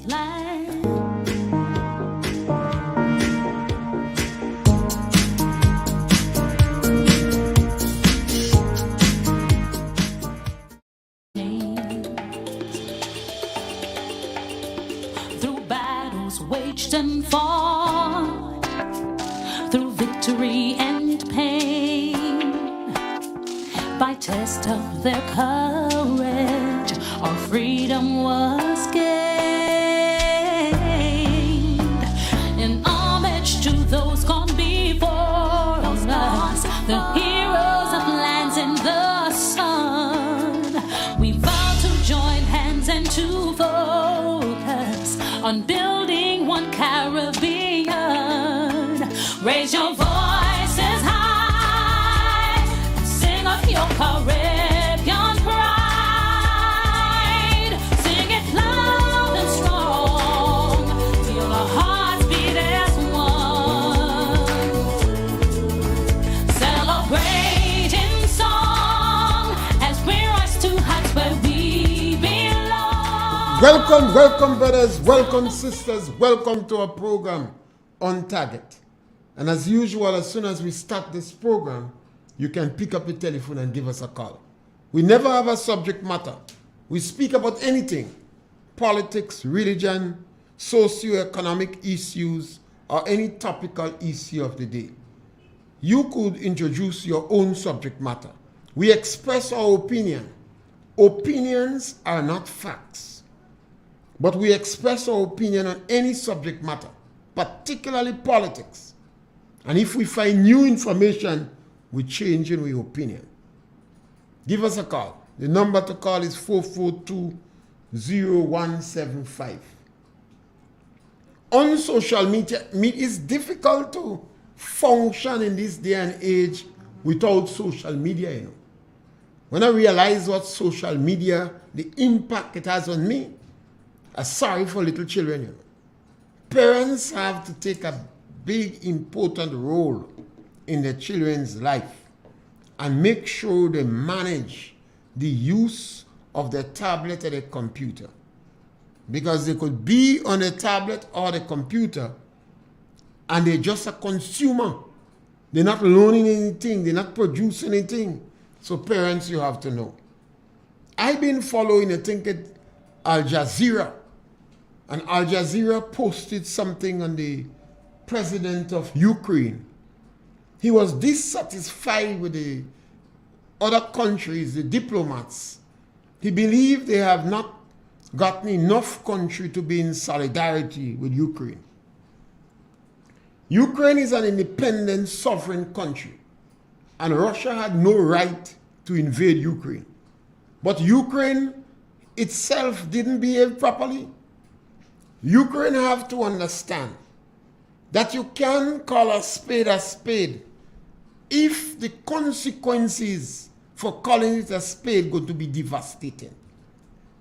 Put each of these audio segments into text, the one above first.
land. Through battles waged and fought, through victory and pain, by test of their courage, our freedom was gained. In homage to those gone before us, the heroes of lands in the sun, we vow to join hands and to focus on building one Caribbean. Raise your voices high, sing of your Caribbean pride. Sing it loud and strong, feel our hearts beat as one. Celebrating song as we rise to heights where we belong. Welcome brothers, welcome sisters, welcome to our program On Target. And as usual, as soon as we start this program, you can pick up the telephone and give us a call. We never have a subject matter. We speak about anything: politics, religion, socio-economic issues, or any topical issue of the day. You could introduce your own subject matter. We express our opinion. Opinions are not facts, but we express our opinion on any subject matter, particularly politics. And if we find new information, we change in our opinion. Give us a call. The number to call is 442-0175. On social media, it's difficult to function in this day and age without social media, you know. When I realize what social media, the impact it has on me, I'm sorry for little children, you know. Parents have to take a big, important role in their children's life and make sure they manage the use of their tablet or their computer. Because they could be on a tablet or the computer and they're just a consumer. They're not learning anything. They're not producing anything. So parents, you have to know. I've been following, I think, Al Jazeera. And Al Jazeera posted something on the president of Ukraine. He was dissatisfied with the other countries, the diplomats. He believed they have not gotten enough country to be in solidarity with Ukraine. Ukraine is an independent, sovereign country, and Russia had no right to invade Ukraine. But Ukraine itself didn't behave properly. Ukraine have to understand that you can call a spade if the consequences for calling it a spade going to be devastating.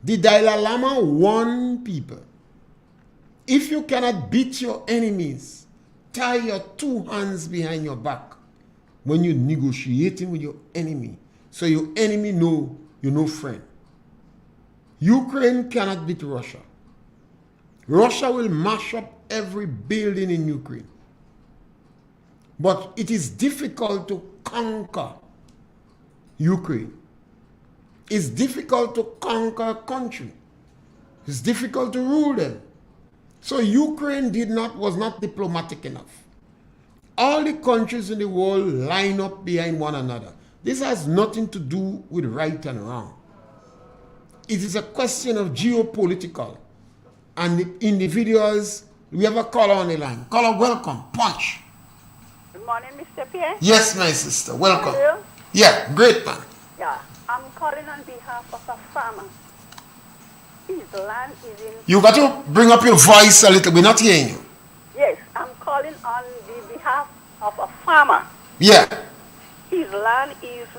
The Dalai Lama warned people, if you cannot beat your enemies, tie your two hands behind your back when you're negotiating with your enemy, so your enemy know you're no friend. Ukraine cannot beat Russia. Russia will mash up every building in Ukraine. But it is difficult to conquer Ukraine. It's difficult to conquer a country. It's difficult to rule them. So Ukraine was not diplomatic enough. All the countries in the world line up behind one another. This has nothing to do with right and wrong. It is a question of geopolitical. And the individuals, we have a caller on the line. Caller, welcome. Punch. Good morning, Mr. Pierre. Yes, my sister. Welcome. How are you? Yeah, great man. Yeah, I'm calling on behalf of a farmer. His land is in... You got to bring up your voice a little. We're not hearing you. Yes, I'm calling on the behalf of a farmer. Yeah. His land is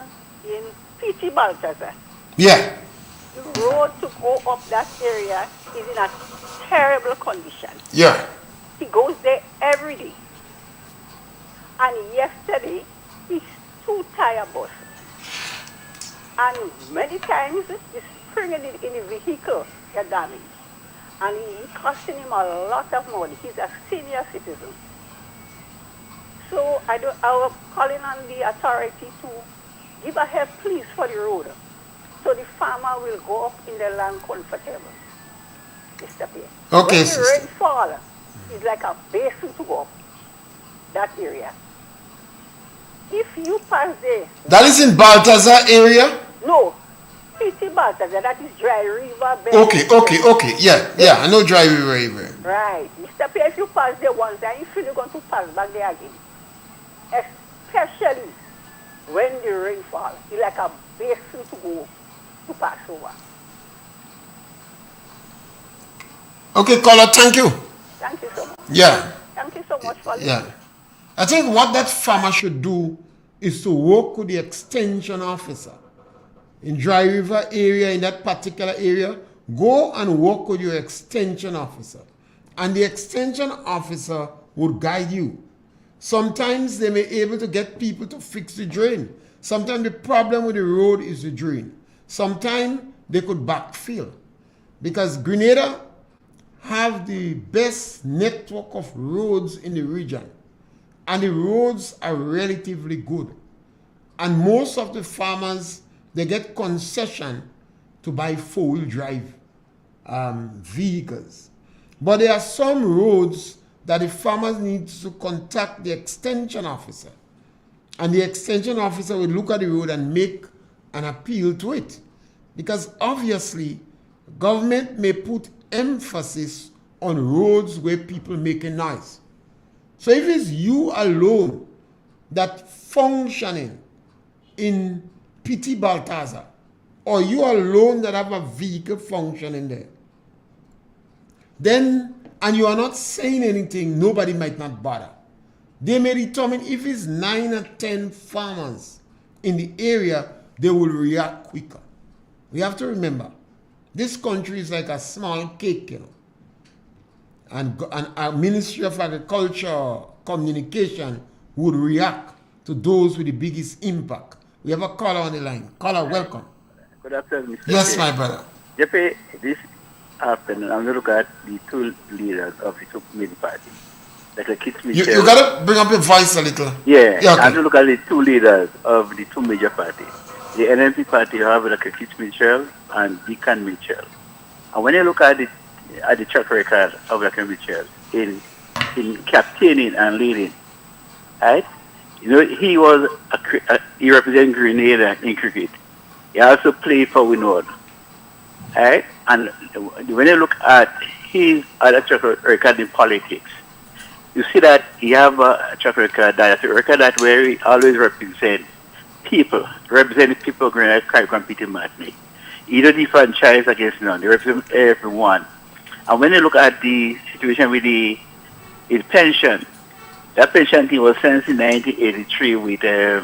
in P.T. Balthazar. Yeah. The road to go up that area is in a terrible condition. Yeah. He goes there every day. And yesterday, his two-tire bus. And many times, the spring in the vehicle got damaged. and he costing him a lot of money. He's a senior citizen. So I was calling on the authority to give a help, please, for the road, so the farmer will go up in the land comfortable. Mr. Pierre. Okay, when the sister. rain fall, it's like a basin to go up that area. If you pass there, That is in Baltazar area? no, P.T. Baltazar, that is dry river bed. Okay. Yeah, I know Dry River. Right. Mr. Pierre, if you pass there once, then you feel you're going to pass back there again. Especially when the rain falls. It's like a basin to go to pass over. Okay, caller, thank you. Thank you so much. Yeah. Thank you so much for Yeah. listening. I think what that farmer should do is to work with the extension officer in Dry River area, in that particular area. Go and work with your extension officer, and the extension officer would guide you. Sometimes they may be able to get people to fix the drain. Sometimes the problem with the road is the drain. Sometimes they could backfill, because Grenada have the best network of roads in the region, and the roads are relatively good. And most of the farmers, they get concession to buy four-wheel drive vehicles. But there are some roads that the farmers need to contact the extension officer, and the extension officer will look at the road and make an appeal to it, because obviously government may put emphasis on roads where people making noise. So if it's you alone that functioning in P.T. Baltazar, or you alone that have a vehicle functioning there, then, and you are not saying anything, nobody might not bother. They may determine if it's 9 or 10 farmers in the area, they will react quicker. We have to remember, this country is like a small cake, you know. And our Ministry of Agriculture, Communication would react to those with the biggest impact. We have a caller on the line. Caller, welcome. Good afternoon, Mr. Yes, Pierre. my brother. Jeppe, this afternoon, I'm going to look at the two leaders of the two major parties. Like the Kids You got to bring up your voice a little. Yeah, okay. I'm going to look at the two leaders of the two major parties. The NNP party, you have like a Kids Mitchell and Deacon Mitchell. And when you look at the track record of like Mitchell in captaining and leading, right? You know, he represented Grenada in cricket. He also played for Winod, right? And when you look at his other track record in politics, you see that he have a track record that where he always represent people, representing people of Grenada, Caribbean, Peter Martinique. He don't defranchise against none. They represent everyone. And when you look at the situation with his pension, that pension thing was since in 1983 with the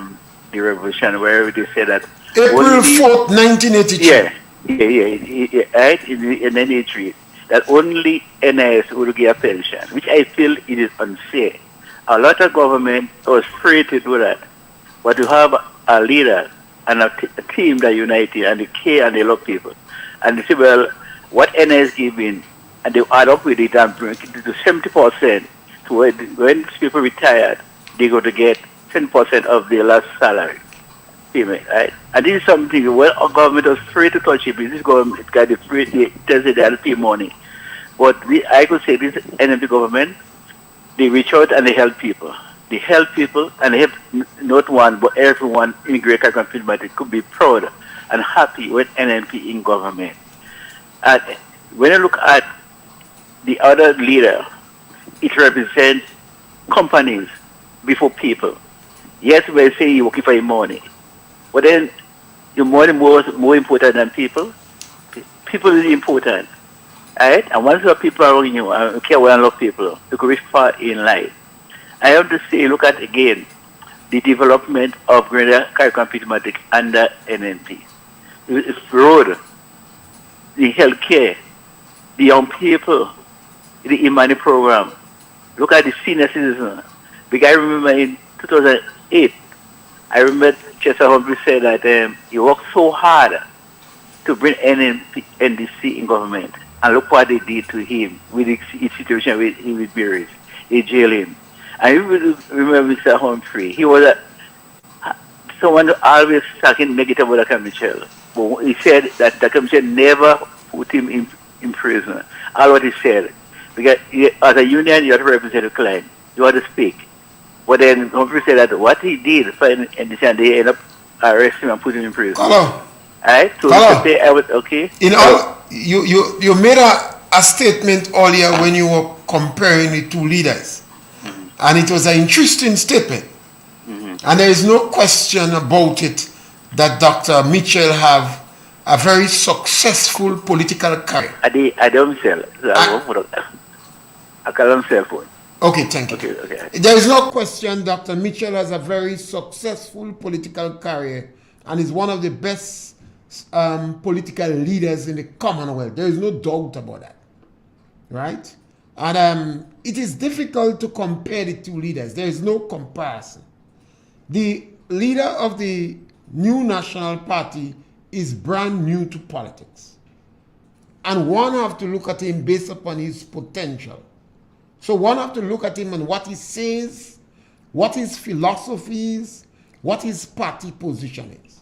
revolution, where they said that April 4th, 1983. Yeah, right, in 1983, that only NIS would get a pension, which I feel it is unfair. A lot of government was free to do that, but to have a leader and a team that united and they care and they love people, and they say, well, what NIS giving, and they add up with it and bring it to 70%. So when people retired, they go to get 10% of their last salary payment, right? And this is something where our government was free to touch it. This government got the free, they pay money. But I could say this NMP government, they reach out and they help people. They help people and they help not one but everyone in Great Caribbean Film could be proud and happy with NMP in government. And when you look at the other leader, it represents companies before people. Yes, we say you're working for your money, but then your money more important than people. People is important, right? And once your people are around you, and care well and love people, you can reach far in life. I have to say, look at again the development of Grenada Caribbean Diplomatic under NNP. It's road, the healthcare, the young people, the Imani program. Look at the senior citizen. Because I remember in 2008, I remember Chester Humphrey said that he worked so hard to bring NDC in government. And look what they did to him with his situation with Pierre. They jailed him. And you will remember Mr. Humphrey. He was someone always talking negative about Dr. Mitchell. But he said that Dr. Mitchell never put him in prison. All what he said. Because as a union, you have to represent a client. You have to speak. But then Humphrey said that what he did, and they ended up arresting him and putting him in prison. Hello. Alright? So Hello. I was okay. You made a statement earlier when you were comparing the two leaders. Mm-hmm. And it was an interesting statement. Mm-hmm. And there is no question about it that Dr. Mitchell have a very successful political career. I don't sell. I call him cell phone. Okay, thank you. Okay. There is no question Dr. Mitchell has a very successful political career and is one of the best political leaders in the Commonwealth. There is no doubt about that. Right? And it is difficult to compare the two leaders. There is no comparison. The leader of the new National Party is brand new to politics. And one have to look at him based upon his potential. So one have to look at him and what he says, what his philosophy is, what his party position is.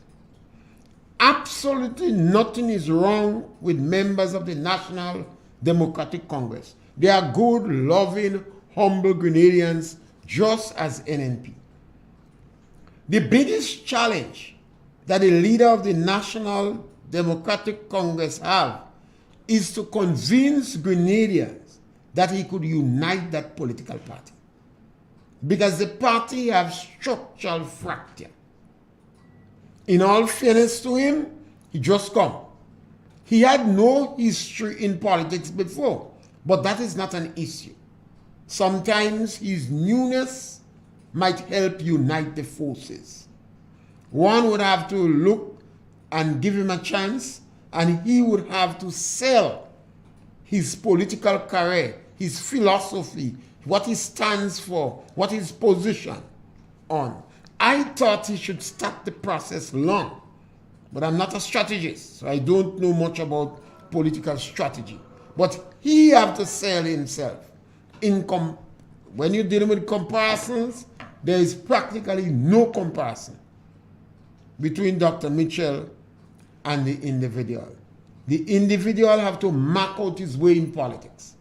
Absolutely nothing is wrong with members of the National Democratic Congress. They are good, loving, humble Grenadians, just as NNP. The biggest challenge that the leader of the National Democratic Congress have is to convince Grenadians that he could unite that political party. Because the party have structural fracture. In all fairness to him, he just come. He had no history in politics before, but that is not an issue. Sometimes his newness might help unite the forces. One would have to look and give him a chance, and he would have to sell his political career, his philosophy, what he stands for, what his position on. I thought he should start the process long, but I'm not a strategist, so I don't know much about political strategy. But he have to sell himself. When you're dealing with comparisons, there is practically no comparison between Dr. Mitchell and the individual. The individual have to mark out his way in politics.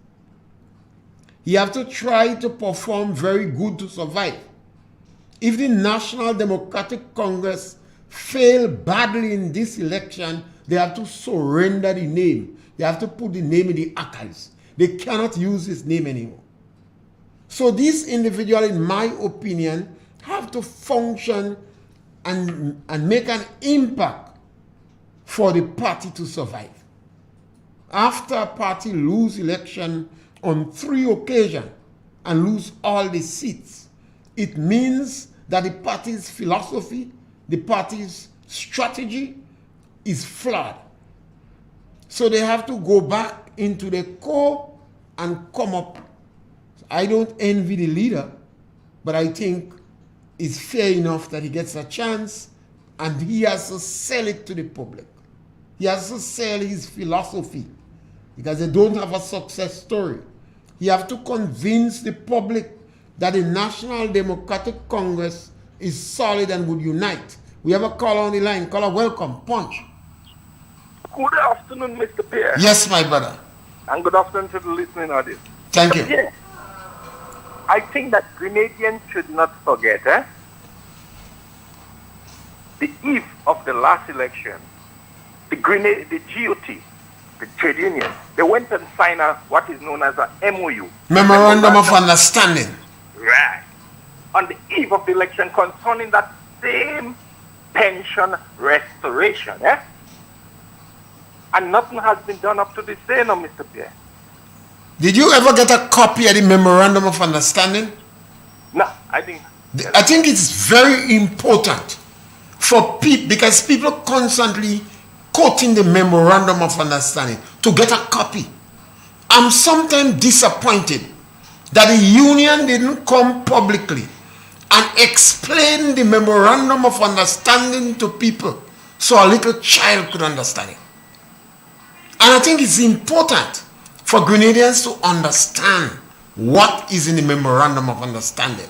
He have to try to perform very good to survive. If the National Democratic Congress fail badly in this election, they have to surrender the name. They have to put the name in the archives. They cannot use his name anymore. So this individual, in my opinion, have to function and make an impact for the party to survive. After a party lose election on 3 occasions and lose all the seats, it means that the party's philosophy, the party's strategy is flawed. So they have to go back into the core and come up. I don't envy the leader, but I think it's fair enough that he gets a chance and he has to sell it to the public. He has to sell his philosophy because they don't have a success story. He has to convince the public that the National Democratic Congress is solid and would unite. We have a caller on the line. Caller, welcome. Punch. Good afternoon, Mr. Pierre. Yes, my brother. And good afternoon to the listening audience. Thank you. Yeah. I think that Grenadians should not forget, the eve of the last election, the GOT, the trade union, they went and signed what is known as a MOU. Memorandum of Understanding. Right. On the eve of the election concerning that same pension restoration, and nothing has been done up to this day now, Mr. Pierre. Did you ever get a copy of the Memorandum of Understanding? No, I think. I think it's very important for people, because people constantly quoting the Memorandum of Understanding to get a copy. I'm sometimes disappointed that the union didn't come publicly and explain the Memorandum of Understanding to people so a little child could understand it. And I think it's important for Grenadians to understand what is in the memorandum of understanding.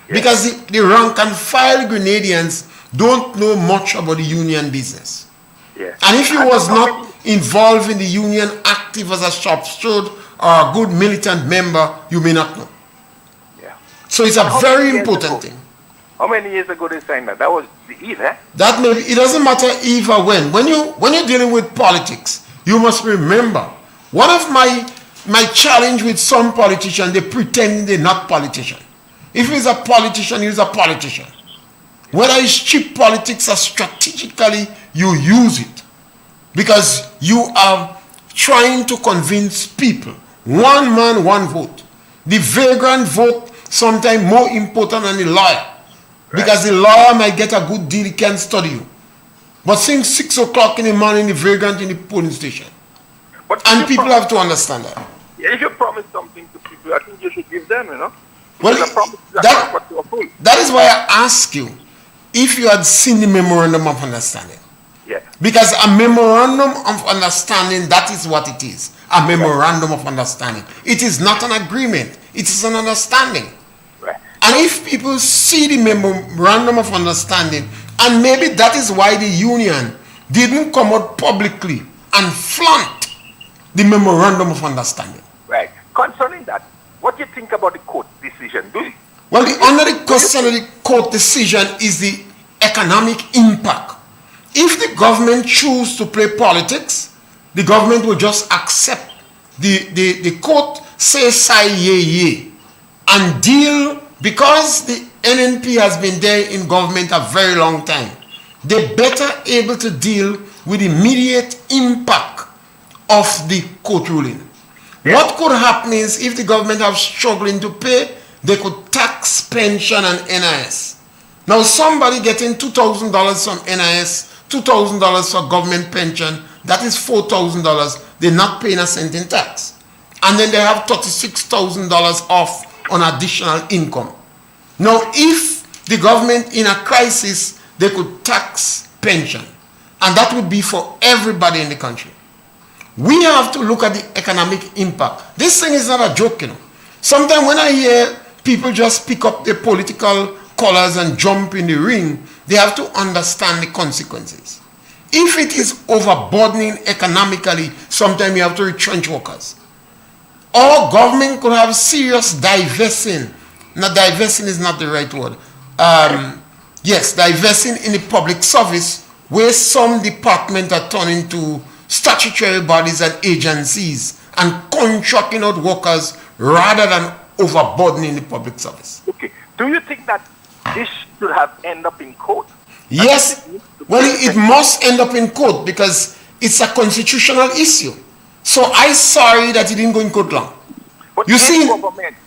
Because the rank and file Grenadians don't know much about the union business. Yes. And if you was not involved in the union, active as a sharpshooter or a good militant member, you may not know. Yeah. So it's a very important thing. How many years ago they signed that? That was the Eve, eh? That may, it doesn't matter if or when. When you're dealing with politics, you must remember, one of my challenge with some politicians, they pretend they're not politicians. If he's a politician, he's a politician. Whether it's cheap politics or strategically, you use it. Because you are trying to convince people. One man, one vote. The vagrant vote sometimes more important than the lawyer. Because the lawyer might get a good deal, he can study you. But since 6 o'clock in the morning, the vagrant in the polling station. And people have to understand that. Yeah, if you promise something to people, I think you should give them, you know. Well, that is why I ask you if you had seen the memorandum of understanding. Yeah. Because a memorandum of understanding, that is what it is. A memorandum of understanding. It is not an agreement. It is an understanding. Right. And if people see the memorandum of understanding, and maybe that is why the union didn't come out publicly and flaunt the memorandum of understanding. Right. Concerning that, what do you think about the court decision? Well, under the question of the court decision is the economic impact. If the government choose to play politics, the government will just accept the court say yay and deal, because the NNP has been there in government a very long time. They're better able to deal with immediate impact of the court ruling. What could happen is if the government are struggling to pay, they could tax pension and NIS. Now somebody getting $2,000 from NIS, $2,000 for government pension, that is $4,000. They're not paying a cent in tax. And then they have $36,000 off on additional income. Now if the government in a crisis, they could tax pension. And that would be for everybody in the country. We have to look at the economic impact. This thing is not a joke, you know. Sometimes when I hear people just pick up their political colors and jump in the ring, they have to understand the consequences. If it is overburdening economically, sometimes you have to retrench workers. Or government could have serious divesting. Now, divesting is not the right word. Yes, divesting in the public service, where some departments are turned into statutory bodies and agencies and contracting out workers rather than overburdening the public service. Okay. Do you think that this should have ended up in court? Yes. Well, it must end up in court because it's a constitutional issue. So I'm sorry that it didn't go in court long. But you see, government,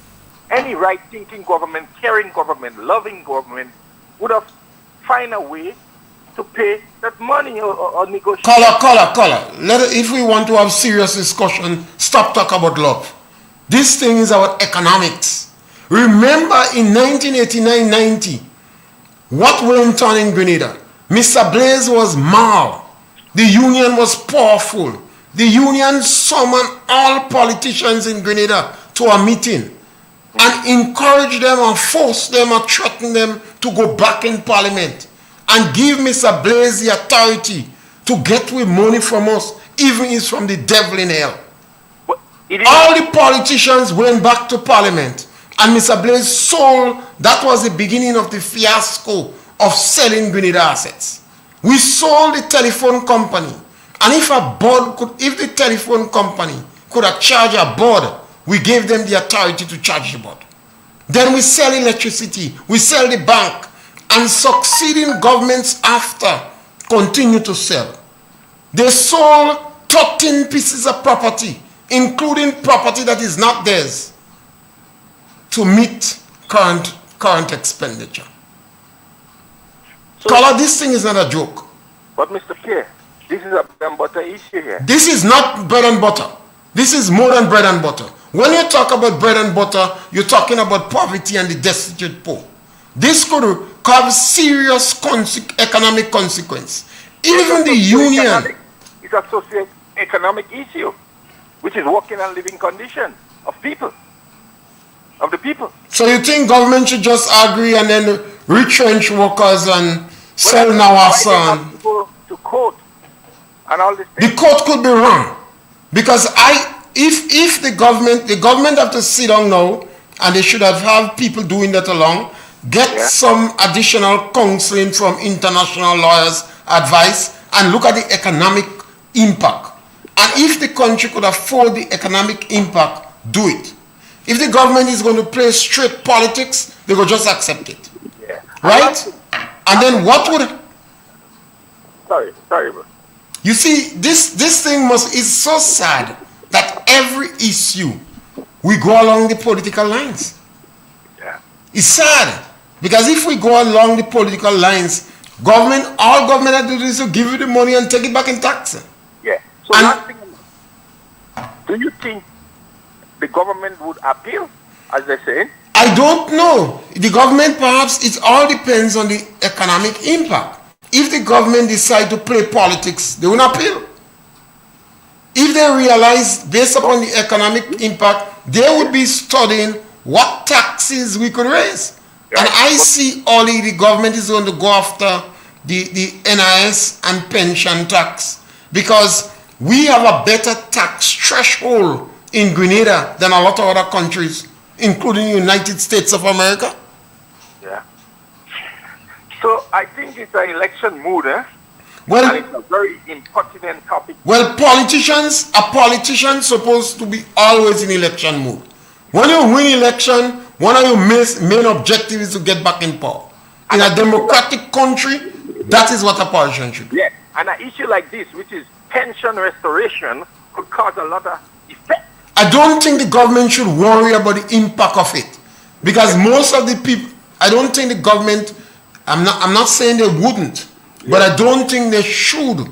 any right-thinking government, caring government, loving government would have find a way to pay that money or negotiate. Caller. If we want to have serious discussion, stop talking about love. This thing is about economics. Remember in 1989-90, what went on in Grenada? Mr. Blaze was mal. The union was powerful. The union summoned all politicians in Grenada to a meeting and encouraged them and forced them and threatened them to go back in parliament and give Mr. Blaze the authority to get with money from us, even if it's from the devil in hell. All the politicians went back to parliament and Mr. Blaze sold. That was the beginning of the fiasco of selling Grenada assets. We sold the telephone company, and if the telephone company could have charged a board, we gave them the authority to charge the board. Then we sell electricity, we sell the bank, and succeeding governments after continue to sell. They sold 13 pieces of property, including property that is not theirs, to meet current expenditure. So, this thing is not a joke. But Mr. Pierre, this is a bread and butter issue here. This is not bread and butter. This is more than bread and butter. When you talk about bread and butter, you're talking about poverty and the destitute poor. This could have serious economic consequence. Even the union. It's a socio-economic issue. which is working and living condition of people, of the people. So you think government should just agree and then retrench workers and sell Why Nawasa? they have to go to court and all this The thing? court could be wrong, because if the government have to sit down now, and they should have people doing that along, get some additional counseling from international lawyers, advice, and look at the economic impact. And if the country could afford the economic impact, do it. If the government is going to play straight politics, they will just accept it. Yeah. Right? And then what would... Sorry, bro. You see, this thing is so sad that every issue we go along the political lines. Yeah. It's sad because if we go along the political lines, all government has to do is to give you the money and take it back in tax. Yeah. So last thing, do you think the government would appeal, as they say? I don't know. The government, perhaps, it all depends on the economic impact. If the government decide to play politics, they will appeal. If they realize, based upon the economic impact, they would be studying what taxes we could raise. And I see only the government is going to go after the NIS and pension tax, because we have a better tax threshold in Grenada than a lot of other countries, including the United States of America. Yeah. So I think it's an election mood, Well, and it's a very impertinent topic. Well, a politician supposed to be always in election mode. When you win election, one of your main objectives is to get back in power. In a democratic country, that is what a politician should do. Yeah, and an issue like this, which is pension restoration, could cause a lot of effect. I don't think the government should worry about the impact of it, because most of the people, I don't think the government, I'm not saying they wouldn't, but I don't think they should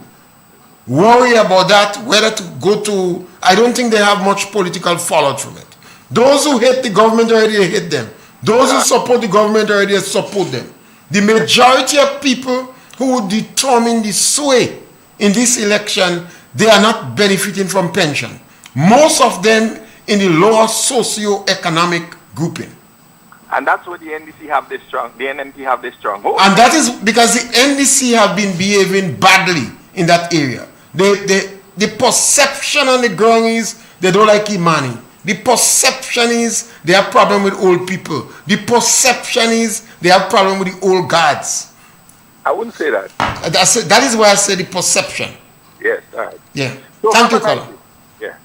worry about that, whether to go to, I don't think they have much political fallout from it. Those who hate the government already hate them. Those who support the government already support them. The majority of people who would determine the sway in this election, they are not benefiting from pension. Most of them in the lower socio-economic grouping. And that's where the NDC have this strong, the NMT have this strong hold. And that is because the NDC have been behaving badly in that area. The perception on the ground is they don't like Imani. The perception is they have problem with old people. The perception is they have problem with the old guards. I wouldn't say that. That is why I say the perception. Yes, all right. Yeah. So Thank you, caller. Yeah.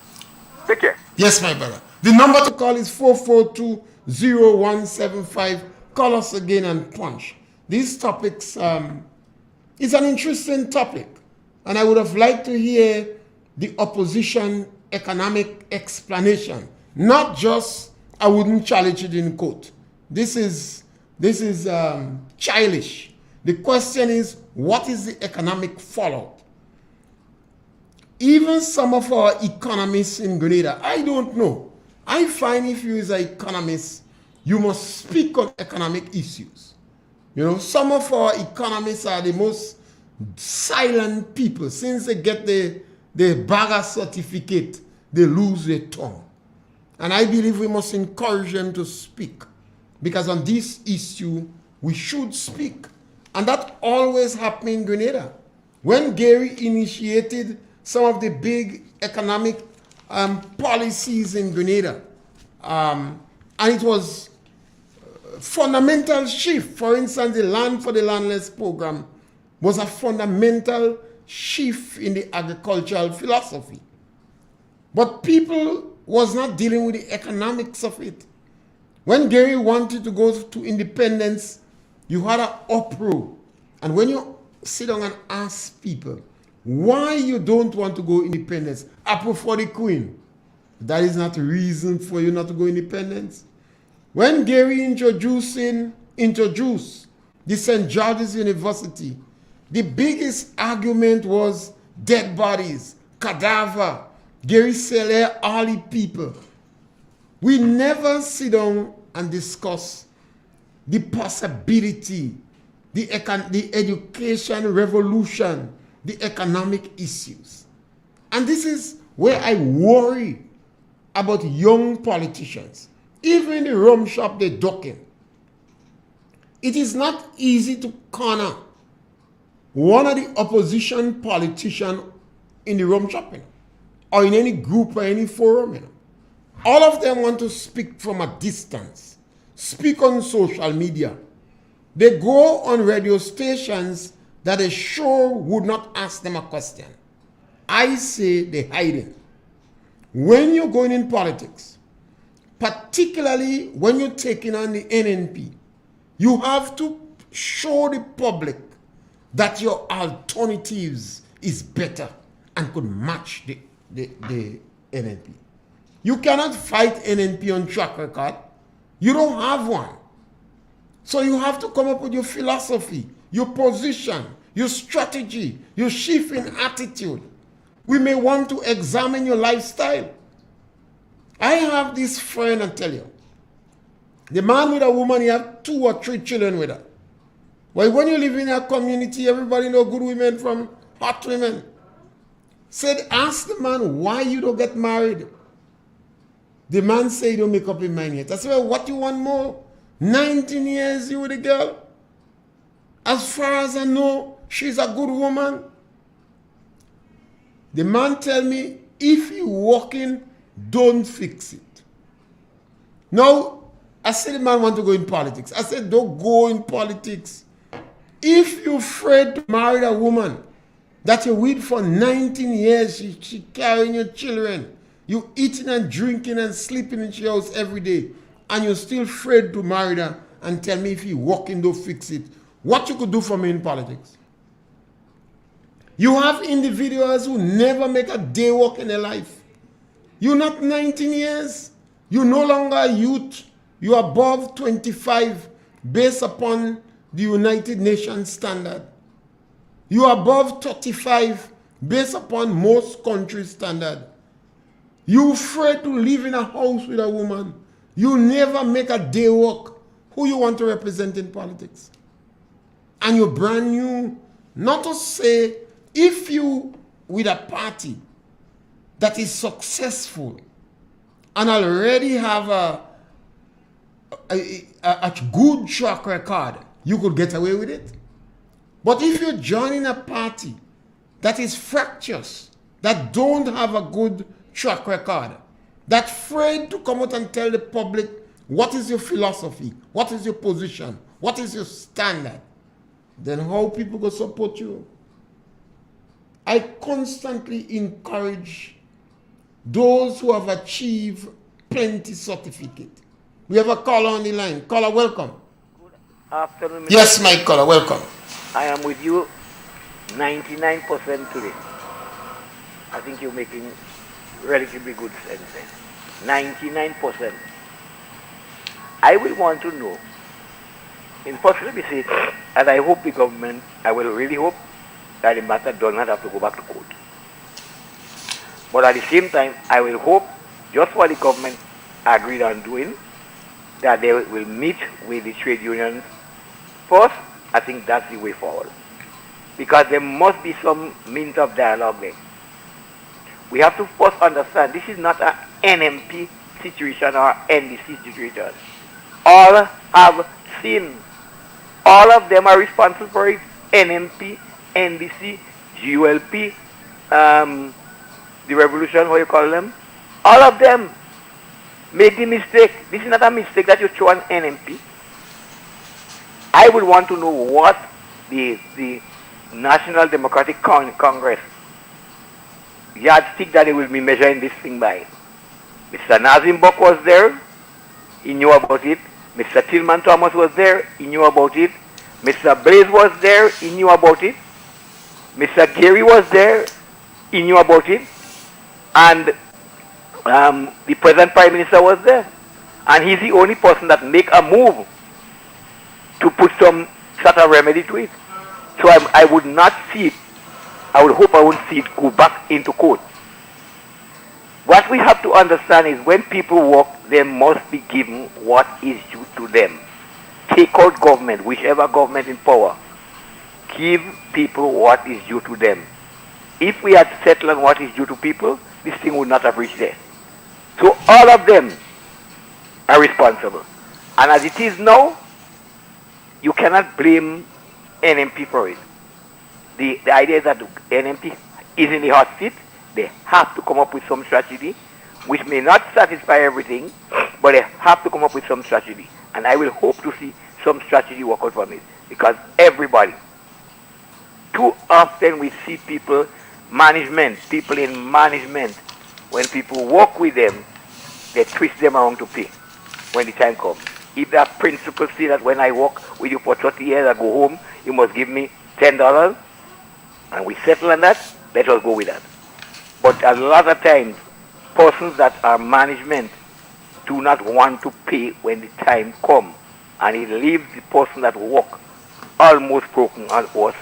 Take care. Yes, my brother. The number to call is 442-0175. Call us again and punch. These topics, it's an interesting topic. And I would have liked to hear the opposition economic explanation. Not just, I wouldn't challenge it in court. This is childish. The question is, what is the economic fallout? Even some of our economists in Grenada, I don't know. I find if you as an economist, you must speak on economic issues. You know, some of our economists are the most silent people. Since they get the bagger certificate, they lose their tongue. And I believe we must encourage them to speak. Because on this issue, we should speak. And that always happened in Grenada. When Gary initiated some of the big economic policies in Grenada, and it was a fundamental shift. For instance, the Land for the Landless program was a fundamental shift in the agricultural philosophy. But people was not dealing with the economics of it. When Gary wanted to go to independence, you had an uproar. And when you sit down and ask people, why you don't want to go independence? I prefer the Queen. That is not a reason for you not to go independence. When Gary introduced the St. George's University, the biggest argument was dead bodies, cadaver. Gary said, all the people. We never sit down and discuss the possibility, the education revolution, the economic issues. And this is where I worry about young politicians. Even in the rum shop, they're ducking. It is not easy to corner one of the opposition politicians in the rum shop, or in any group or any forum. All of them want to speak from a distance, speak on social media. They go on radio stations that they sure would not ask them a question. I say they're hiding. When you're going in politics, particularly when you're taking on the NNP, you have to show the public that your alternatives is better and could match the NNP. You cannot fight NNP on track record. You don't have one. So you have to come up with your philosophy, your position, your strategy, your shift in attitude. We may want to examine your lifestyle. I have this friend, I tell you. The man with a woman, he have 2 or 3 children with her. Well, when you live in a community, everybody know good women from hot women. Said, ask the man why you don't get married. The man said he don't make up his mind yet. I said, well, what you want more? 19 years you with a girl? As far as I know, she's a good woman. The man tell me, if you walking, don't fix it. Now, I said the man want to go in politics. I said, don't go in politics. If you're afraid to marry a woman that you with for 19 years, she carrying your children, you eating and drinking and sleeping in your house every day, and you're still afraid to marry her and tell me if you walking, don't fix it. What you could do for me in politics? You have individuals who never make a day walk in their life. You're not 19 years. You're no longer a youth. You're above 25 based upon the United Nations standard. You're above 35 based upon most countries' standard. You're afraid to live in a house with a woman. You never make a day walk. Who you want to represent in politics? And you're brand new. Not to say, if you with a party that is successful and already have a good track record, you could get away with it. But if you're joining a party that is fractious, that don't have a good track record, that's afraid to come out and tell the public what is your philosophy, what is your position, what is your standard, then how people go support you? I constantly encourage those who have achieved plenty certificate. We have a caller on the line. Caller, welcome. Good afternoon. Yes, my caller, welcome. I am with you 99% today. I think you're making relatively good sense then. 99%. I will want to know, in first let me say, and I hope the government, I will really hope that the matter does not have to go back to court. But at the same time, I will hope, just what the government agreed on doing, that they will meet with the trade unions first. I think that's the way forward. Because there must be some means of dialogue there. We have to first understand this is not an NMP situation or NDC situation. All have sinned. All of them are responsible for it. NMP, NDC, GULP, the revolution, how you call them. All of them made the mistake. This is not a mistake that you throw an NMP. I would want to know what the National Democratic Congress yardstick that they will be measuring this thing by. Mr. Nazim Bok was there, he knew about it. Mr. Tillman Thomas was there, he knew about it. Mr. Blaze was there, he knew about it. Mr. Gary was there, he knew about it. And the present Prime Minister was there. And he's the only person that make a move to put some sort of remedy to it. So I would not see it. I would hope I won't see it go back into court. What we have to understand is when people work, they must be given what is due to them. Take out government, whichever government in power. Give people what is due to them. If we had settled on what is due to people, this thing would not have reached there. So all of them are responsible. And as it is now, you cannot blame NMP for it. The idea is that NMP is in the hot seat. They have to come up with some strategy, which may not satisfy everything, but they have to come up with some strategy. And I will hope to see some strategy work out from it. Because everybody, too often we see people in management, when people work with them, they twist them around to pay when the time comes. If that principle say that when I work with you for 30 years, I go home, you must give me $10, and we settle on that, let us go with that. But a lot of times, persons that are management do not want to pay when the time comes, and it leaves the person that work almost broken and worse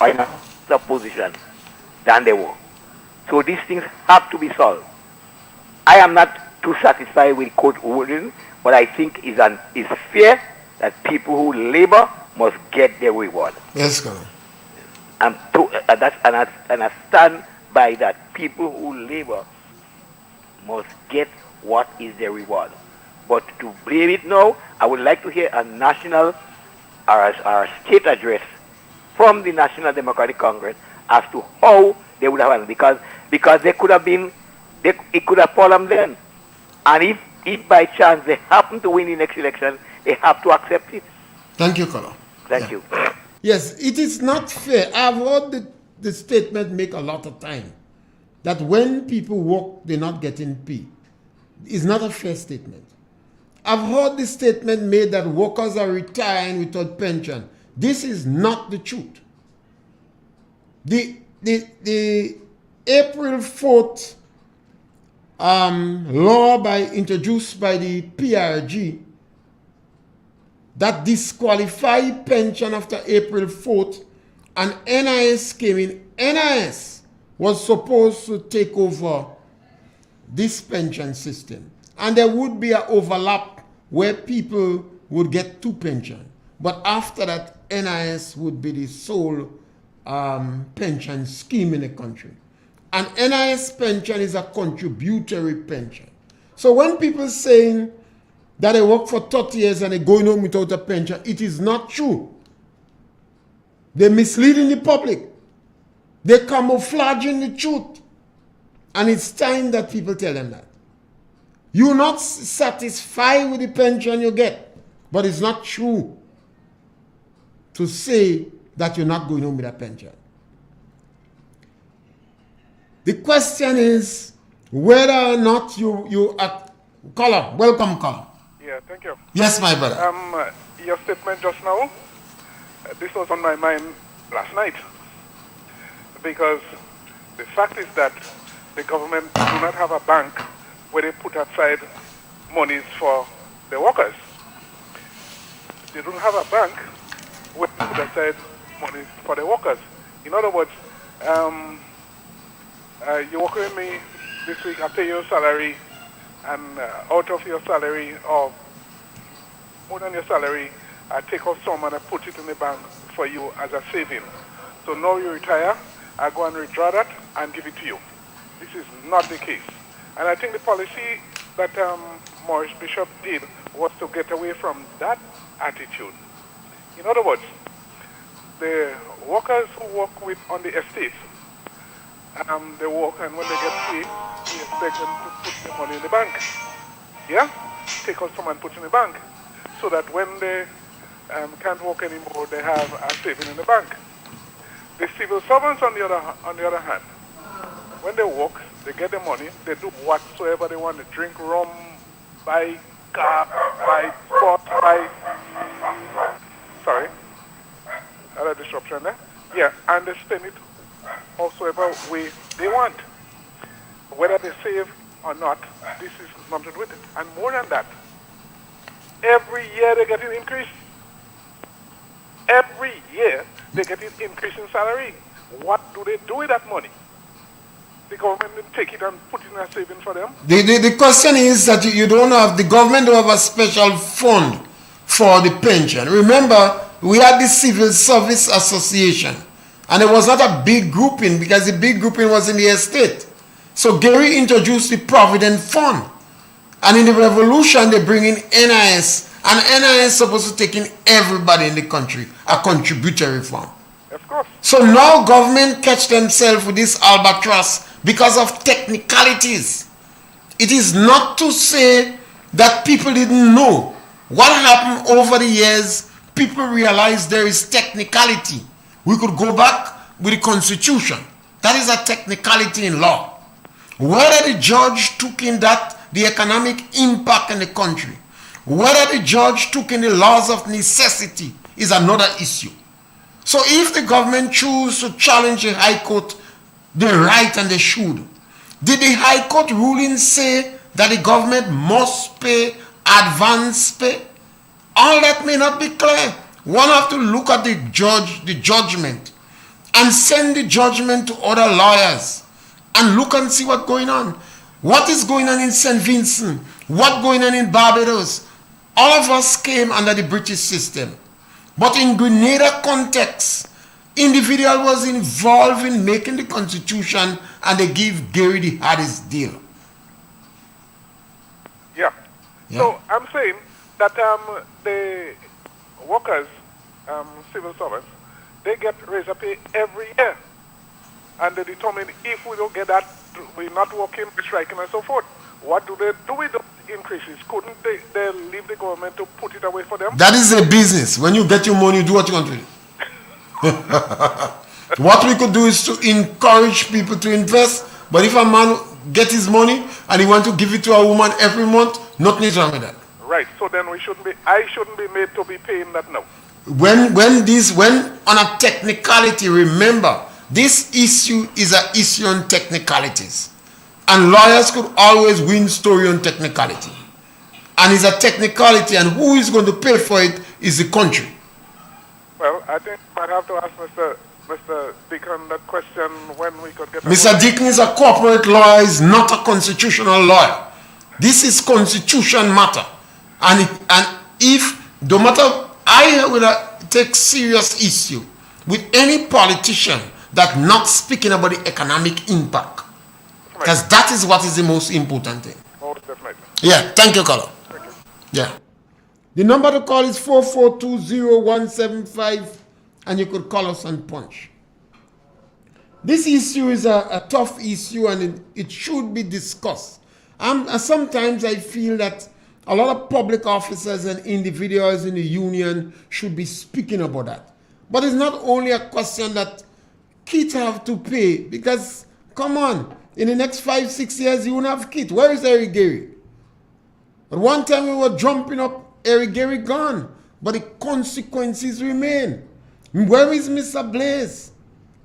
in a better position than they were. So these things have to be solved. I am not too satisfied with court ruling, but I think it's fair that people who labor must get their reward. Yes, Colonel. And I stand by that. People who labor must get what is their reward. But to blame it now, I would like to hear a national or a state address from the National Democratic Congress as to how they would have handled, because they could have been, it could have fallen then. And if by chance they happen to win the next election, they have to accept it. Thank you, Colonel. Thank you. Yes, it is not fair. I've heard the statement make a lot of time that when people work, they're not getting paid. It's not a fair statement. I've heard the statement made that workers are retiring without pension. This is not the truth. The April 4th law introduced by the PRG that disqualified pension after April 4th, and NIS came in. NIS was supposed to take over this pension system, and there would be an overlap where people would get two pensions. But after that, NIS would be the sole pension scheme in the country. And NIS pension is a contributory pension. So when people saying that they work for 30 years and they're going home without a pension, it is not true. They're misleading the public. They're camouflaging the truth. And it's time that people tell them that. You're not satisfied with the pension you get, but it's not true to say that you're not going home with a pension. The question is whether or not you are... Caller, welcome, caller. Yeah, thank you. Yes, my brother. Your statement just now, this was on my mind last night. Because the fact is that the government do not have a bank where they put aside monies for the workers. They don't have a bank where they put aside money for the workers. In other words, you work with me this week, I pay your salary, and out of your salary, or more than your salary, I take off some and I put it in the bank for you as a saving. So now you retire, I go and withdraw that and give it to you. This is not the case. And I think the policy that Maurice Bishop did was to get away from that attitude. In other words, the workers who work on the estate, they work, and when they get paid, we expect them to put the money in the bank. Yeah? Take out some and put in the bank. So that when they can't work anymore, they have a saving in the bank. The civil servants, on the other hand, when they work, they get the money, they do whatsoever they want. They drink rum, buy car, buy pot, sorry, other disruption there. Yeah, and they spend it howsoever way they want. Whether they save or not, this is not to do with it. And more than that, every year they get an increase. Every year they get an increase in salary. What do they do with that money? The government will take it and put it in a saving for them. The question is that you don't have, the government don't have a special fund for the pension. Remember, we had the Civil Service Association, and it was not a big grouping because the big grouping was in the estate. So Gary introduced the Provident Fund. And in the revolution, they bring in NIS. And NIS is supposed to take in everybody in the country, a contributory fund. Of course. So now government catch themselves with this albatross because of technicalities. It is not to say that people didn't know. What happened over the years, people realized there is technicality. We could go back with the Constitution. That is a technicality in law. Whether the judge took in that, the economic impact in the country, whether the judge took in the laws of necessity is another issue. So if the government choose to challenge the High Court, they're right and they should. Did the High Court ruling say that the government must pay advance pay? All that may not be clear. One have to look at the judgment, and send the judgment to other lawyers and look and see what's going on. What is going on in St. Vincent? What's going on in Barbados? All of us came under the British system. But in Grenada context, individual was involved in making the constitution and they give Gary the hardest deal. Yeah. So I'm saying that the workers, civil servants, they get raise of pay every year. And they determine if we don't get that, we're not working, we're striking and so forth. What do they do with the increases? Couldn't they leave the government to put it away for them? That is a business. When you get your money, you do what you want to do. What we could do is to encourage people to invest. But if a man gets his money and he wants to give it to a woman every month, nothing is wrong with that. Right. So then I shouldn't be made to be paying that now. When on a technicality, remember, this issue is an issue on technicalities. And lawyers could always win story on technicality. And it's a technicality, and who is going to pay for it is the country. Well, I think I might have to ask Mr. Deacon that question when we could get... Mr. Deacon is a corporate lawyer, is not a constitutional lawyer. This is constitution matter. And if, no matter, I would take serious issue with any politician that not speaking about the economic impact. Because that is what is the most important thing. Oh, definitely. Yeah, thank you, caller. Thank you. Yeah. The number to call is 4420175, and you could call us on Punch. This issue is a tough issue, and it should be discussed. Sometimes I feel that a lot of public officers and individuals in the union should be speaking about that. But it's not only a question that kids have to pay, because, come on, in the next 5-6 years, you won't have kids. Where is Eric Gary? At one time, we were jumping up, Eric Gary gone, but the consequences remain. Where is Mr. Blaze?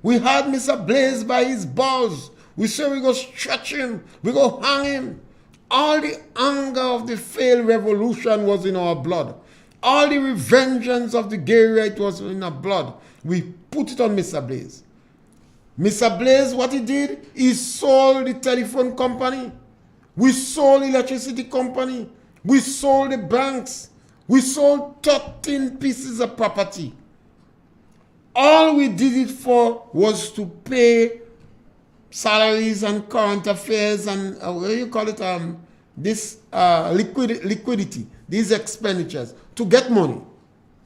We had Mr. Blaze by his balls. We said we go stretch him, we go hang him. All the anger of the failed revolution was in our blood. All the revengeance of the Gary right was in our blood. We put it on Mr. Blaze. Mr. Blaze, what he did, he sold the telephone company. We sold the electricity company. We sold the banks. We sold 13 pieces of property. All we did it for was to pay salaries and current affairs and what do you call it? Liquidity, these expenditures, to get money,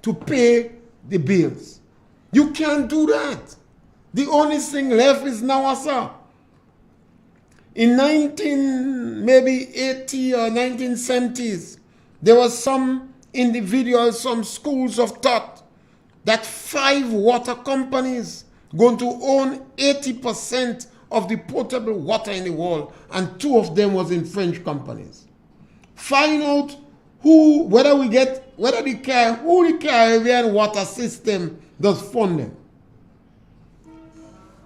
to pay the bills. You can't do that. The only thing left is Nawasa. In 1980 or 1970s, there was some individuals, some schools of thought that 5 water companies going to own 80% of the potable water in the world, and 2 of them was in French companies. Find out who the Caribbean water system does fund them.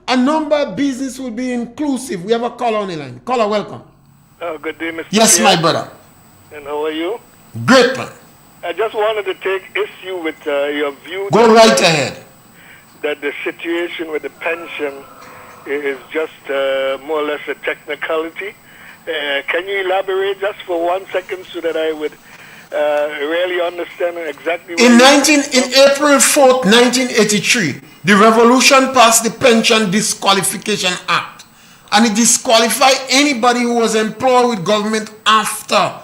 A number of business will be inclusive. We have a caller on the line. Caller, welcome. Good day, Mr. Yes, Pierre. my brother. And how are you? Great, man. I just wanted to take issue with your view. Go right ahead. That the situation with the pension is just more or less a technicality. Can you elaborate just for 1 second so that I would really understand exactly what In April 4th, 1983, the revolution passed the Pension Disqualification Act. and it disqualified anybody who was employed with government after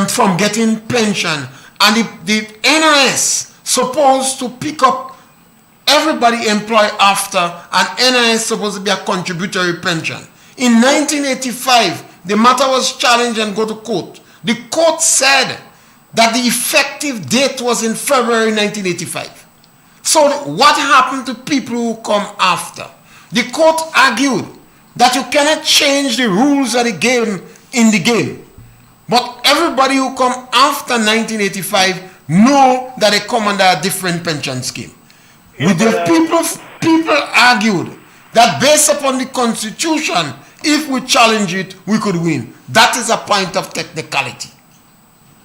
from getting pension. And the NIS supposed to pick up everybody employed after, and NIS supposed to be a contributory pension. In 1985, the matter was challenged and go to court. The court said that the effective date was in February 1985. So what happened to people who come after? The court argued that you cannot change the rules of the game in the game. But everybody who come after 1985 know that they come under a different pension scheme. People argued that based upon the Constitution, if we challenge it, we could win. That is a point of technicality.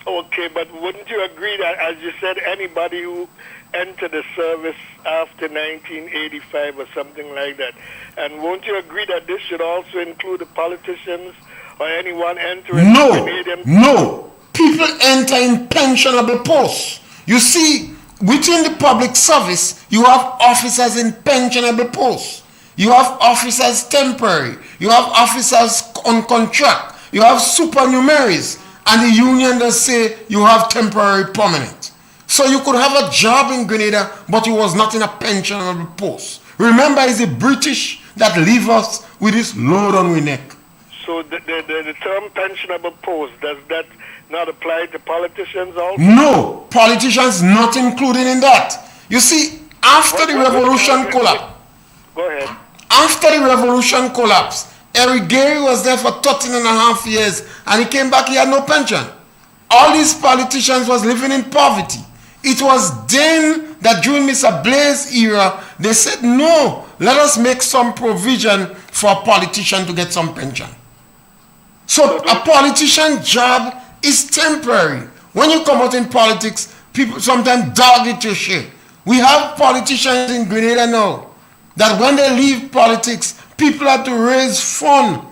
Okay, but wouldn't you agree that, as you said, anybody who entered the service after 1985 or something like that, and won't you agree that this should also include the politicians or anyone entering the Canadian... No. People enter in pensionable posts. You see, within the public service, you have officers in pensionable posts. You have officers temporary. You have officers on contract. You have supernumeraries. And the union does say you have temporary permanent. So you could have a job in Grenada, but you was not in a pensionable post. Remember, it's the British that leave us with this load on our neck. So the term pensionable post, does that not apply to politicians also? No, politicians not included in that. You see, after the revolution collapsed, go ahead. After the revolution collapsed, Eric Gary was there for 13 and a half years, and he came back, he had no pension. All these politicians was living in poverty. It was then that during Mr. Blair's era, they said, no, let us make some provision for a politician to get some pension. So a politician's job is temporary. When you come out in politics, people sometimes dog it to shit. We have politicians in Grenada now that when they leave politics, people have to raise funds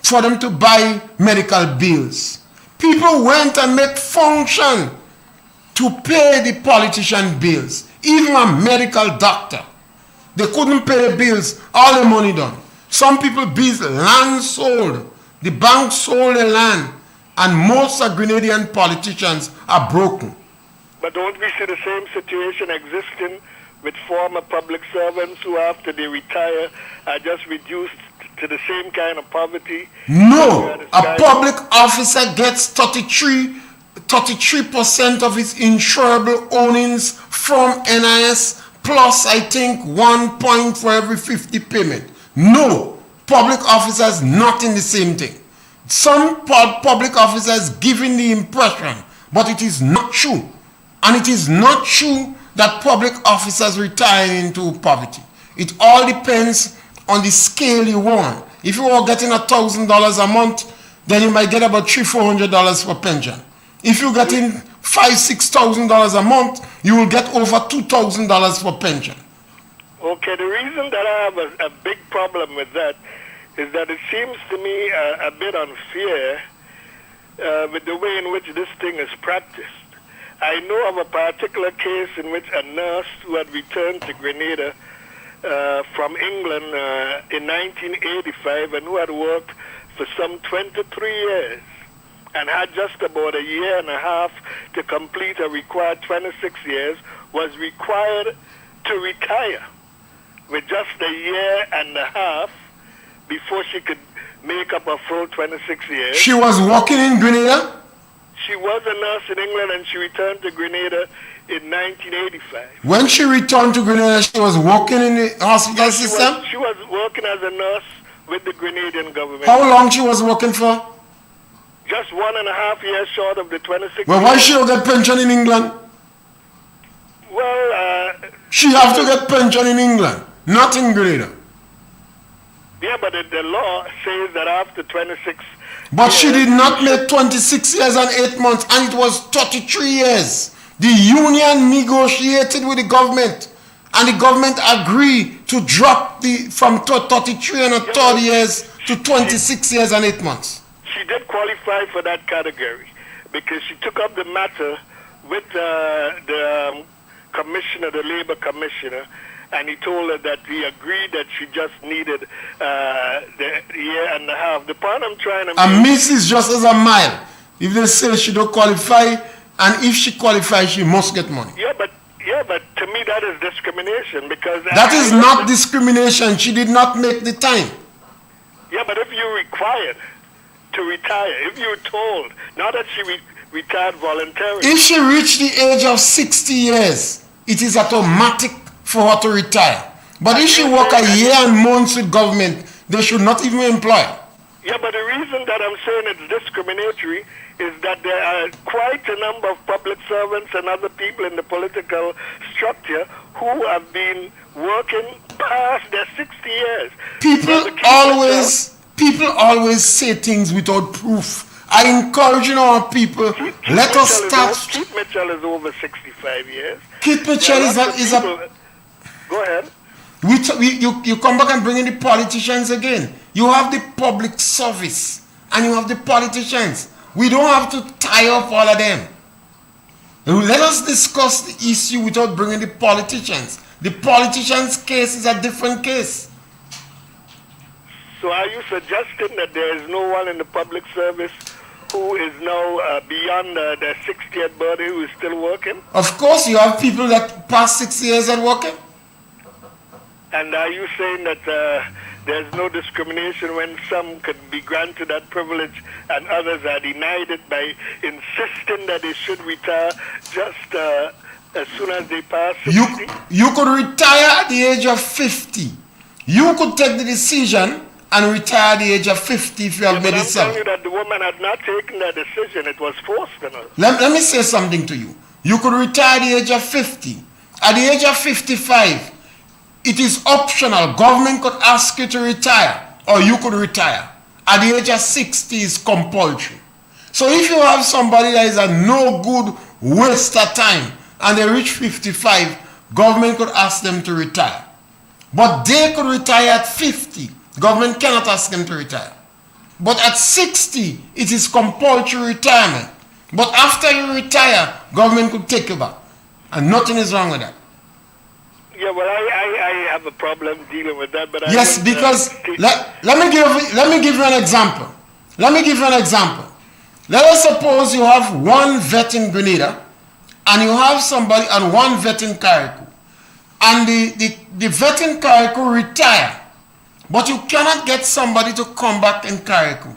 for them to buy medical bills. People went and make function to pay the politician bills. Even a medical doctor, they couldn't pay the bills, all the money done. Some people bills, land sold. The bank sold the land, and most of Grenadian politicians are broken. But don't we see the same situation existing with former public servants who, after they retire, are just reduced to the same kind of poverty? No, a public officer gets 33% of his insurable earnings from NIS, plus I think 1 point for every 50 payment. No, public officers not in the same thing. Some public officers giving the impression, but it is not true. And it is not true that public officers retire into poverty. It all depends on the scale you want. If you are getting $1,000 a month, then you might get about $300-400 for pension. If you're getting $5,000-6,000 a month, you will get over $2,000 for pension. Okay, the reason that I have a big problem with that is that it seems to me a bit unfair with the way in which this thing is practiced. I know of a particular case in which a nurse who had returned to Grenada from England in 1985 and who had worked for some 23 years and had just about a year and a half to complete a required 26 years, was required to retire with just a year and a half before she could make up a full 26 years. She was working in Grenada? She was a nurse in England and she returned to Grenada in 1985. When she returned to Grenada, she was working in the hospital system? She was working as a nurse with the Grenadian government. How long she was working for? Just 1.5 years short of the 26 Well, why she don't get pension in England? Well, she have to get pension in England, not in Grenada. Yeah, but the law says that after 26 But she did not make 26 years and 8 months, and it was 33 years. The union negotiated with the government, and the government agreed to drop from 33 and a third years to 26 years and 8 months. She did qualify for that category because she took up the matter with the commissioner, the labor commissioner, and he told her that he agreed that she just needed the year and a half. The point I'm trying to A make... miss is just as a mile. If they say she don't qualify, and if she qualifies, she must get money. Yeah, but to me that is discrimination, because... That is not discrimination. She did not make the time. Yeah, but if you're required to retire, if you're told, not that she retired voluntarily... If she reached the age of 60 years, it is automatic for her to retire. But if she work a year and months with government, they should not even employ her. Yeah, but the reason that I'm saying it's discriminatory is that there are quite a number of public servants and other people in the political structure who have been working past their 60 years. People always say things without proof. I encourage our people, let us start. Keith Mitchell is over 65 years. Keith Mitchell is a... Go ahead. You come back and bring in the politicians again. You have the public service and you have the politicians. We don't have to tie up all of them. Let us discuss the issue without bringing the politicians. The politicians' case is a different case. So are you suggesting that there is no one in the public service who is now beyond their 60th birthday who is still working? Of course, you have people that past 6 years are working. And are you saying that there's no discrimination when some could be granted that privilege and others are denied it by insisting that they should retire just as soon as they pass 60? You could retire at the age of 50. You could take the decision and retire at the age of 50 if you have made it so. I'm telling you that the woman had not taken that decision. It was forced on her. Let me say something to you. You could retire at the age of 50. At the age of 55, it is optional. Government could ask you to retire, or you could retire. At the age of 60 is compulsory. So if you have somebody that is a no good waste of time and they reach 55, government could ask them to retire. But they could retire at 50. Government cannot ask them to retire. But at 60, it is compulsory retirement. But after you retire, government could take you back. And nothing is wrong with that. Yeah, well, I have a problem dealing with that, but yes, because let me give you an example. Let us suppose you have one vet in Grenada, and you have somebody and one vet in Carriacou, and the vet in Carriacou retire, but you cannot get somebody to come back in Carriacou.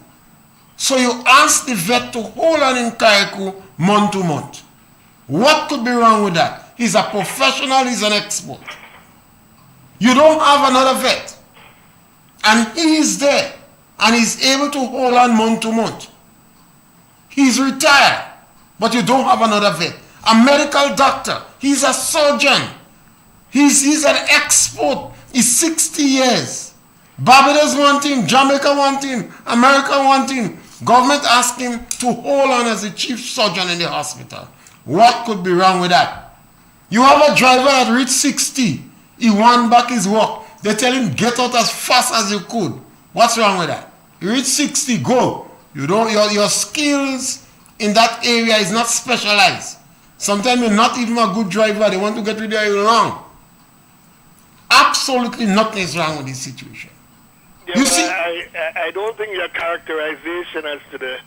So you ask the vet to hold on in Carriacou month to month. What could be wrong with that? He's a professional, he's an expert. You don't have another vet. And he is there. And he's able to hold on month to month. He's retired. But you don't have another vet. A medical doctor. He's a surgeon. He's an expert. He's 60 years. Barbados one thing, Jamaica one thing, America one thing. Government asked him to hold on as the chief surgeon in the hospital. What could be wrong with that? You have a driver that reached 60. He won back his work. They tell him, get out as fast as you could. What's wrong with that? You reach 60, go. Your skills in that area is not specialized. Sometimes you're not even a good driver. They want to get rid of you long. Absolutely nothing is wrong with this situation. Yeah, I don't think your characterization as to the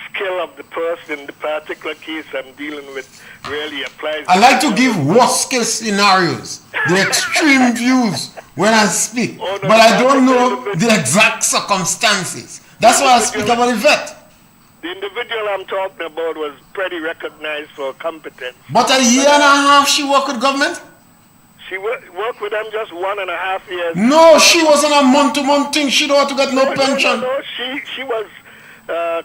skill of the person in the particular case I'm dealing with really applies. I like to give worst case scenarios, the extreme views when I speak, but I don't know the exact circumstances. That's why I speak about the vet. The individual I'm talking about was pretty recognized for competence. But a year and a half she worked with government? She worked with them just 1.5 years. No, she wasn't a month-to-month thing. She don't have to get no pension. No, she was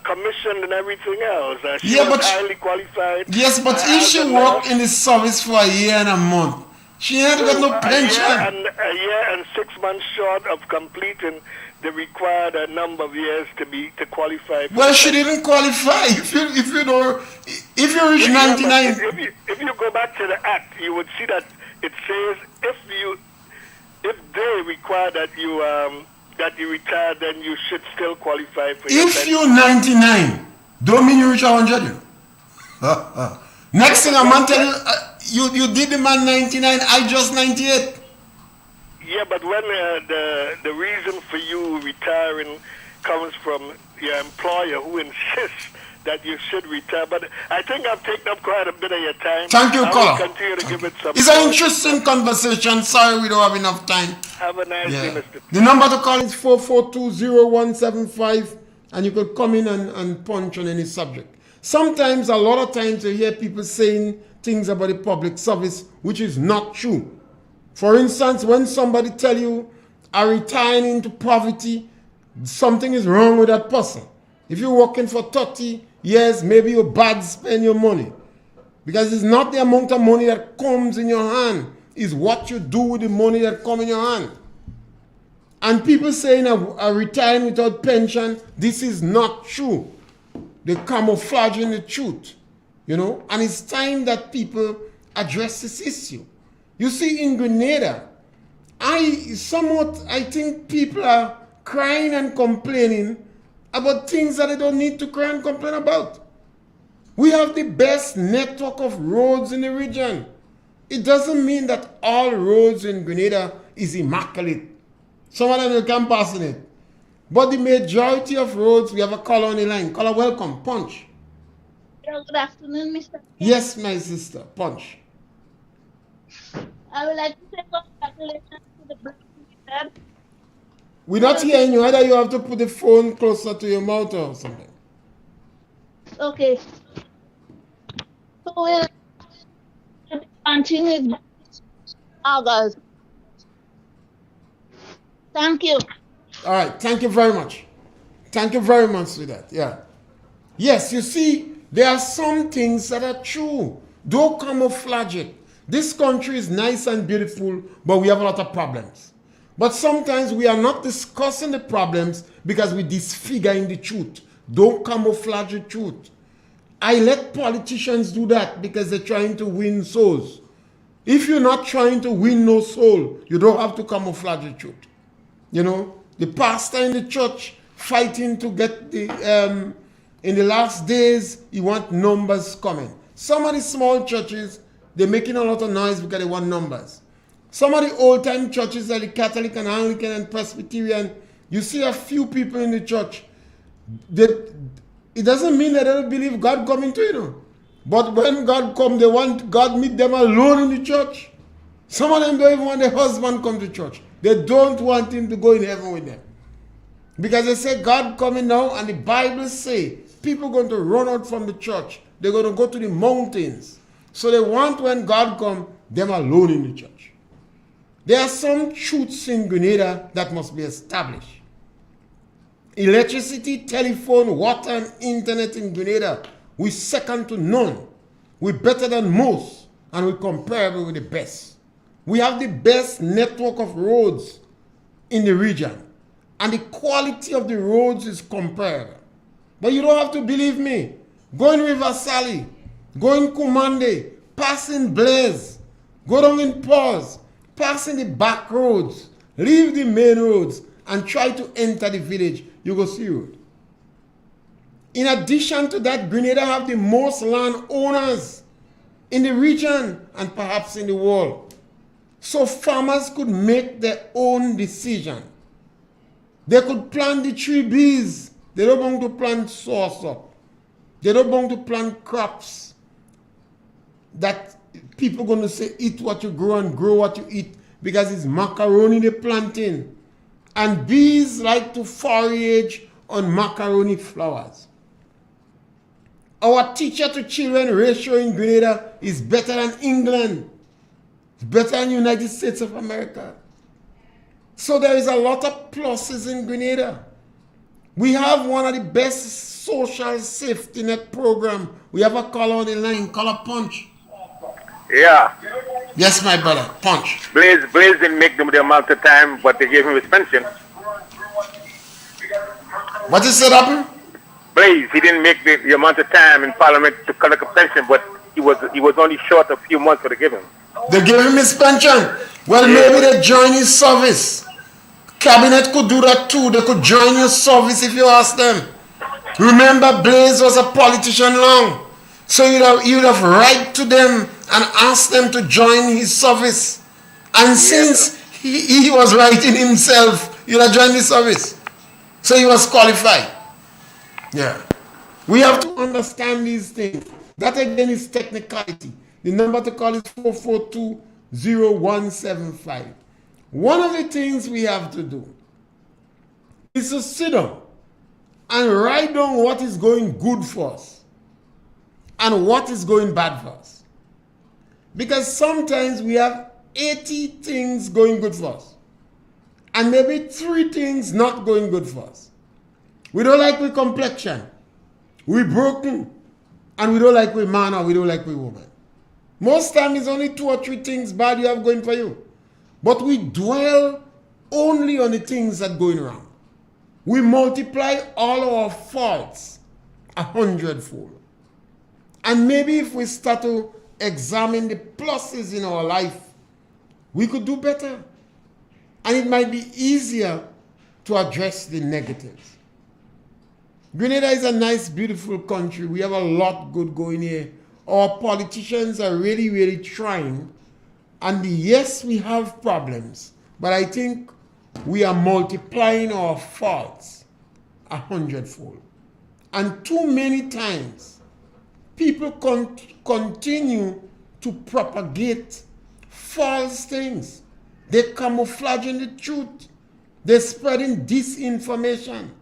commissioned and everything else. She yeah, was but highly qualified. Yes, but if she worked in the service for a year and a month, she had to get no pension. A year and 6 months short of completing the required number of years to qualify. Well, she didn't qualify. If you reach 99. If you go back to the act, you would see that it says if they require that you retire, then you should still qualify for your pension. If you're 99, don't mean you reach 100. Next thing I'm going to tell you, you did the man 99, I just 98. Yeah, but when the reason for you retiring comes from your employer who insists that you should retire, but I think I've taken up quite a bit of your time. Thank you, I will caller. continue to give it some It's an interesting conversation. Sorry we don't have enough time. Have a nice day, Mr. The number to call is 4420175, and you could come in and punch on any subject. Sometimes, a lot of times, you hear people saying things about the public service which is not true. For instance, when somebody tell you are retiring into poverty, something is wrong with that person. If you're working for 30 years, maybe you're bad spend your money. Because it's not the amount of money that comes in your hand, it's what you do with the money that comes in your hand. And people saying are retiring without pension, this is not true. They camouflaging the truth, you know. And it's time that people address this issue. You see, in Grenada, I think people are crying and complaining about things that they don't need to cry and complain about. We have the best network of roads in the region. It doesn't mean that all roads in Grenada is immaculate. Some of them you can pass in it. But the majority of roads, we have a caller on the line. Caller, welcome. Punch. Good afternoon, Mr. Yes, my sister. Punch. I would like to say congratulations to the Black Committee. We're not hearing you. Either you have to put the phone closer to your mouth or something. Okay. So we'll continue with August. Thank you. All right. Thank you very much. Thank you very much for that. Yeah. Yes, you see, there are some things that are true. Don't camouflage it. This country is nice and beautiful, but we have a lot of problems. But sometimes we are not discussing the problems because we're disfiguring the truth. Don't camouflage the truth. I let politicians do that because they're trying to win souls. If you're not trying to win no soul, you don't have to camouflage the truth. You know, the pastor in the church fighting to get the, in the last days, he want numbers coming. Some of the small churches, they're making a lot of noise because they want numbers. Some of the old-time churches like the Catholic and Anglican and Presbyterian, you see a few people in the church. It doesn't mean that they don't believe God coming to you. But when God comes, they want God meet them alone in the church. Some of them don't even want their husband come to church. They don't want him to go in heaven with them. Because they say God coming now, and the Bible say people are going to run out from the church. They're going to go to the mountains. So they want when God comes, them alone in the church. There are some truths in Grenada that must be established. Electricity, telephone, water, and internet in Grenada, we're second to none. We're better than most, and we're comparable with the best. We have the best network of roads in the region, and the quality of the roads is comparable. But you don't have to believe me. Go in River Sally, go in Kumande, pass in Blaise, go down in Pause, pass in the back roads, leave the main roads, and try to enter the village. You go see road. In addition to that, Grenada have the most land owners in the region and perhaps in the world. So farmers could make their own decision. They could plant the 3Bs. They don't want to plant saucer. They don't want to plant crops that people are going to say, eat what you grow and grow what you eat, because it's macaroni they're planting. And bees like to forage on macaroni flowers. Our teacher to children ratio in Grenada is better than England. It's better than United States of America. So there is a lot of pluses in Grenada. We have one of the best social safety net program. We have a caller on the line, caller Punch. Yeah. Yes, my brother, Punch. Blaise didn't make them the amount of time, but they gave him his pension. What you said, Apple? Blaise, he didn't make the amount of time in Parliament to collect a pension, but he was only short a few months for to give him. They gave him his pension. Well, maybe they join his service. Cabinet could do that too. They could join your service if you ask them. Remember, Blaise was a politician long. So you'd have write to them and ask them to join his service. And since he was writing himself, you know, join the service. So he was qualified. Yeah. We have to understand these things. That again is technicality. The number to call is 442-0175. One of the things we have to do is to sit down and write down what is going good for us and what is going bad for us. Because sometimes we have 80 things going good for us and maybe 3 things not going good for us. We don't like our complexion. We're broken. And we don't like we man or we don't like we woman. Most time it's only 2 or 3 things bad you have going for you. But we dwell only on the things that are going wrong. We multiply all our faults 100-fold. And maybe if we start to examine the pluses in our life, we could do better. And it might be easier to address the negatives. Grenada is a nice, beautiful country. We have a lot good going here. Our politicians are really, really trying. And yes, we have problems. But I think we are multiplying our faults 100-fold. And too many times, people continue to propagate false things. They're camouflaging the truth. They're spreading disinformation.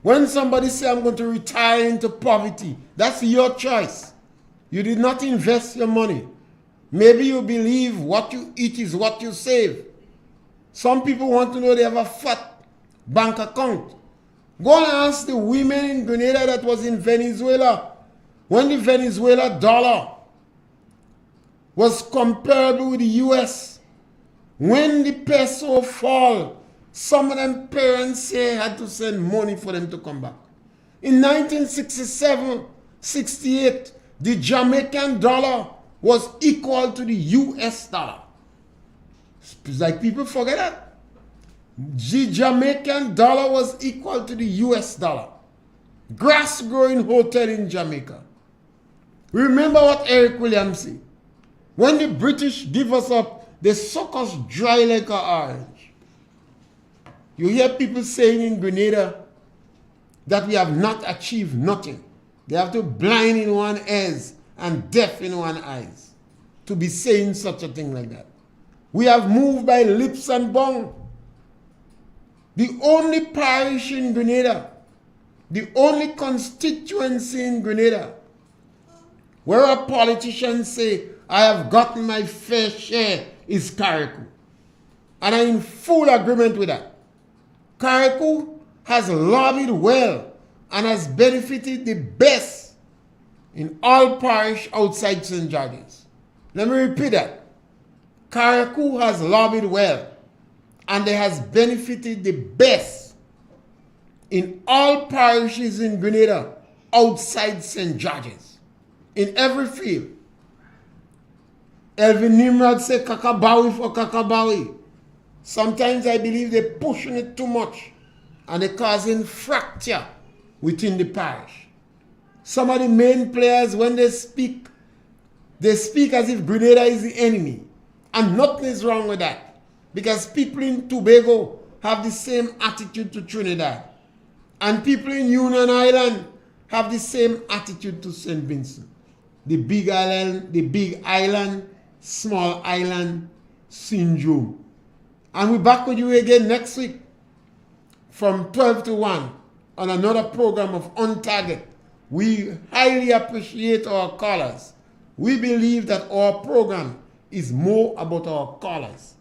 When somebody says, I'm going to retire into poverty, that's your choice. You did not invest your money. Maybe you believe what you eat is what you save. Some people want to know they have a fat bank account. Go and ask the women in Grenada that was in Venezuela. When the Venezuela dollar was comparable with the US, when the peso fall, some of them parents say had to send money for them to come back. In 1967, 68, the Jamaican dollar was equal to the US dollar. It's like people forget that. The Jamaican dollar was equal to the US dollar. Grass-growing hotel in Jamaica. Remember what Eric Williams said. When the British give us up, they suck us dry like an orange. You hear people saying in Grenada that we have not achieved nothing. They have to blind in one ears and deaf in one eyes to be saying such a thing like that. We have moved by lips and bong. The only parish in Grenada, the only constituency in Grenada, where a politician say, I have gotten my fair share, is Carriacou. And I'm in full agreement with that. Carriacou has lobbied well and has benefited the best in all parish outside St. George's. Let me repeat that. Carriacou has lobbied well and it has benefited the best in all parishes in Grenada outside St. George's. In every field. Elvin Nimrod said Kakabawi for Kakabawi. Sometimes I believe they're pushing it too much and they're causing fracture within the parish. Some of the main players, when they speak as if Grenada is the enemy. And nothing is wrong with that. Because people in Tobago have the same attitude to Trinidad. And people in Union Island have the same attitude to St. Vincent. The big island, small island syndrome. And we're back with you again next week from 12 to 1 on another program of On Target. We highly appreciate our callers. We believe that our program is more about our callers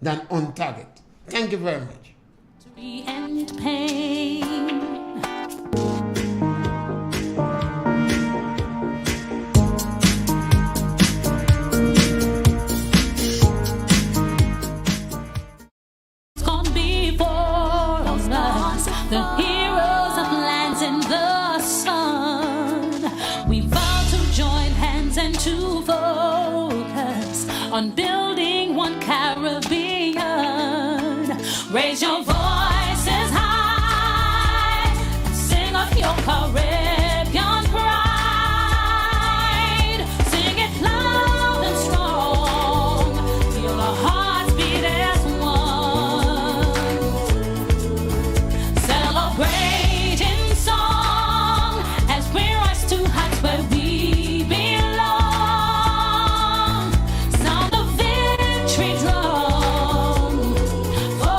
than On Target. Thank you very much. To end pain. The heroes of lands in the sun. We vow to join hands and to focus on building one Caribbean. Raise your voice.